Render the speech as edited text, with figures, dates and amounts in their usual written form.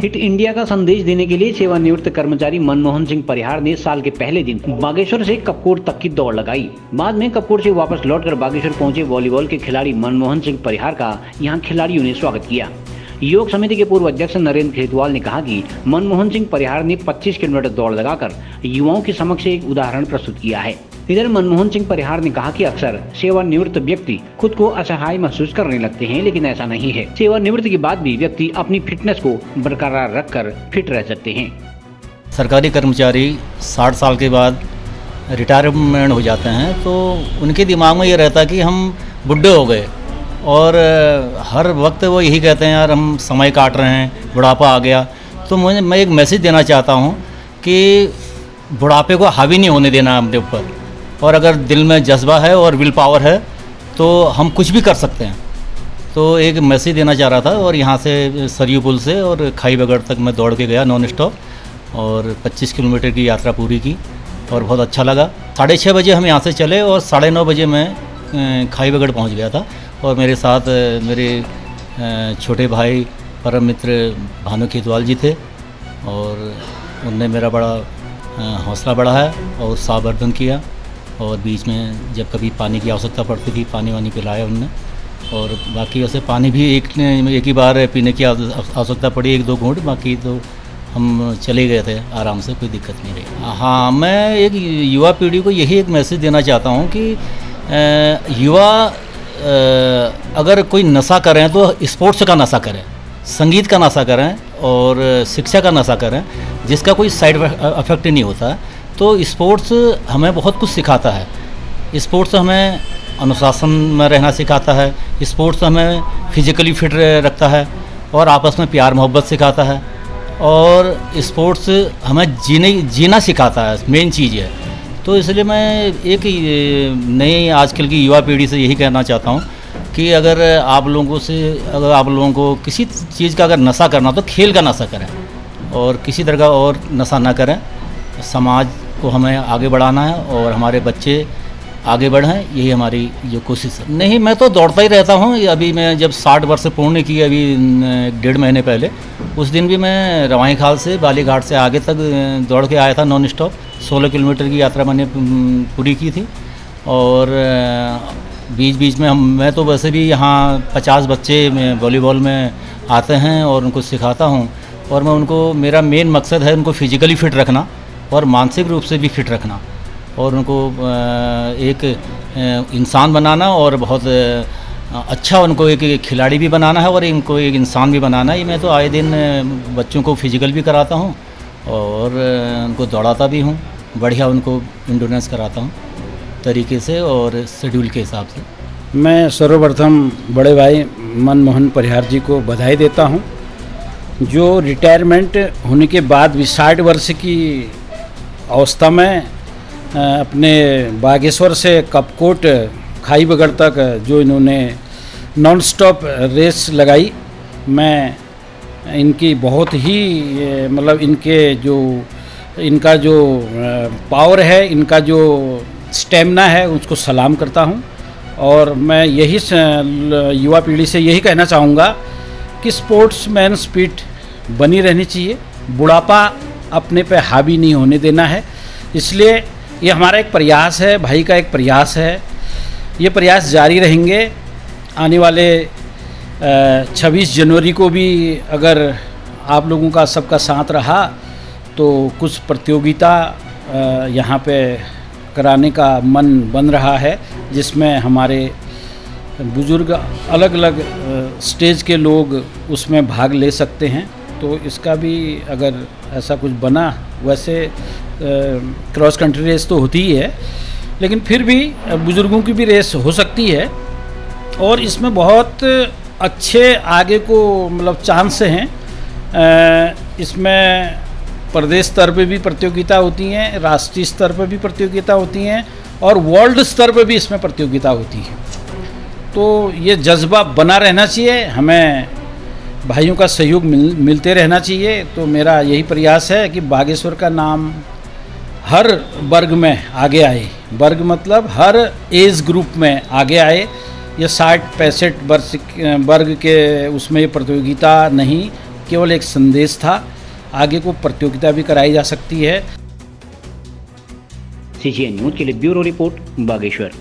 Fit India का संदेश देने के लिए सेवानिवृत्त कर्मचारी मनमोहन सिंह परिहार ने साल के पहले दिन बागेश्वर से कपकोट तक की दौड़ लगाई। बाद में कपकोट से वापस लौटकर बागेश्वर पहुंचे वॉलीबॉल के खिलाड़ी मनमोहन सिंह परिहार का यहां खिलाड़ियों ने स्वागत किया। योग समिति के पूर्व अध्यक्ष नरेंद्र खेतवाल ने कहा कि मनमोहन सिंह परिहार ने 25 किलोमीटर दौड़ लगाकर युवाओं के समक्ष एक उदाहरण प्रस्तुत किया है। इधर मनमोहन सिंह परिहार ने कहा कि अक्सर सेवानिवृत्त व्यक्ति खुद को असहाय महसूस करने लगते हैं, लेकिन ऐसा नहीं है। सेवानिवृत्ति के बाद भी व्यक्ति अपनी फिटनेस को बरकरार रखकर फिट रह सकते हैं। सरकारी कर्मचारी 60 साल के बाद रिटायरमेंट हो जाते हैं तो उनके दिमाग में ये रहता है कि हम बुढ़े हो गए और हर वक्त वो यही कहते हैं यार हम समय काट रहे हैं, बुढ़ापा आ गया। तो मैं एक मैसेज देना चाहता हूँ कि बुढ़ापे को हावी नहीं होने देना अपने ऊपर, और अगर दिल में जज्बा है और विल पावर है तो हम कुछ भी कर सकते हैं। तो एक मैसेज देना चाह रहा था। और यहाँ से सरयू पुल से और खाई बगड़ तक मैं दौड़ के गया नॉन स्टॉप, और 25 किलोमीटर की यात्रा पूरी की और बहुत अच्छा लगा। 6:30 बजे हम यहाँ से चले और 9:30 बजे मैं खाई बगड़ पहुँच गया था। और मेरे साथ मेरे छोटे भाई परम मित्र भानु खेतवाल जी थे, और उनने मेरा बड़ा हौसला बढ़ाया और उत्साहवर्धन किया। और बीच में जब कभी पानी की आवश्यकता पड़ती थी पानी वानी पिलाया उनने। और बाकी वैसे पानी भी एक ही बार पीने की आवश्यकता पड़ी, 1-2 घूंट, बाकी तो हम चले गए थे आराम से, कोई दिक्कत नहीं रही। हाँ, मैं एक युवा पीढ़ी को यही एक मैसेज देना चाहता हूँ कि युवा अगर कोई नशा करें तो स्पोर्ट्स का नशा करें, संगीत का नशा करें और शिक्षा का नशा करें, जिसका कोई साइड इफेक्ट नहीं होता है। तो स्पोर्ट्स हमें बहुत कुछ सिखाता है। स्पोर्ट्स हमें अनुशासन में रहना सिखाता है, स्पोर्ट्स हमें फिजिकली फिट रखता है और आपस में प्यार मोहब्बत सिखाता है, और स्पोर्ट्स हमें जीना सिखाता है, मेन चीज़ है। तो इसलिए मैं एक नई आजकल की युवा पीढ़ी से यही कहना चाहता हूँ कि अगर आप लोगों को किसी चीज़ का अगर नशा करना तो खेल का नशा करें और किसी तरह का और नशा ना करें। समाज को हमें आगे बढ़ाना है और हमारे बच्चे आगे बढ़ें, यही हमारी जो कोशिश है। नहीं, मैं तो दौड़ता ही रहता हूँ। अभी मैं जब 60 वर्ष पूर्ण की अभी 1.5 महीने पहले, उस दिन भी मैं रवाई खाल से बालीघाट से आगे तक दौड़ के आया था नॉन स्टॉप। 16 किलोमीटर की यात्रा मैंने पूरी की थी। और बीच बीच में मैं तो वैसे भी यहाँ 50 बच्चे वॉलीबॉल में आते हैं और उनको सिखाता हूँ। और मैं उनको, मेरा मेन मकसद है उनको फिजिकली फ़िट रखना और मानसिक रूप से भी फिट रखना, और उनको एक इंसान बनाना और बहुत अच्छा उनको एक खिलाड़ी भी बनाना है और इनको एक इंसान भी बनाना है। मैं तो आए दिन बच्चों को फिजिकल भी कराता हूँ और उनको दौड़ाता भी हूँ, बढ़िया उनको इंडोरेंस कराता हूँ तरीके से और शेड्यूल के हिसाब से। मैं सर्वप्रथम बड़े भाई मनमोहन परिहार जी को बधाई देता हूँ, जो रिटायरमेंट होने के बाद भी 60 वर्ष की अवस्था में अपने बागेश्वर से कपकोट खाई बगड़ तक जो इन्होंने नॉन स्टॉप रेस लगाई। मैं इनकी बहुत ही मतलब इनका जो पावर है, इनका जो स्टेमिना है, उसको सलाम करता हूँ। और मैं यही युवा पीढ़ी से यही कहना चाहूँगा कि स्पोर्ट्समैन स्पिरिट बनी रहनी चाहिए, बुढ़ापा अपने पे हावी नहीं होने देना है। इसलिए ये हमारा एक प्रयास है, भाई का एक प्रयास है, ये प्रयास जारी रहेंगे। आने वाले 26 जनवरी को भी अगर आप लोगों का सबका साथ रहा तो कुछ प्रतियोगिता यहाँ पे कराने का मन बन रहा है, जिसमें हमारे बुजुर्ग अलग अलग स्टेज के लोग उसमें भाग ले सकते हैं। तो इसका भी अगर ऐसा कुछ बना, वैसे क्रॉस कंट्री रेस तो होती ही है, लेकिन फिर भी बुजुर्गों की भी रेस हो सकती है। और इसमें बहुत अच्छे आगे को मतलब चांस हैं। इसमें प्रदेश स्तर पे भी प्रतियोगिता होती हैं, राष्ट्रीय स्तर पे भी प्रतियोगिता होती हैं और वर्ल्ड स्तर पे भी इसमें प्रतियोगिता होती है। तो ये जज्बा बना रहना चाहिए, हमें भाइयों का सहयोग मिलते रहना चाहिए। तो मेरा यही प्रयास है कि बागेश्वर का नाम हर वर्ग में आगे आए, वर्ग मतलब हर एज ग्रुप में आगे आए। ये 60-65 वर्ग के उसमें ये प्रतियोगिता नहीं केवल एक संदेश था, आगे को प्रतियोगिता भी कराई जा सकती है। CGN न्यूज के लिए ब्यूरो रिपोर्ट बागेश्वर।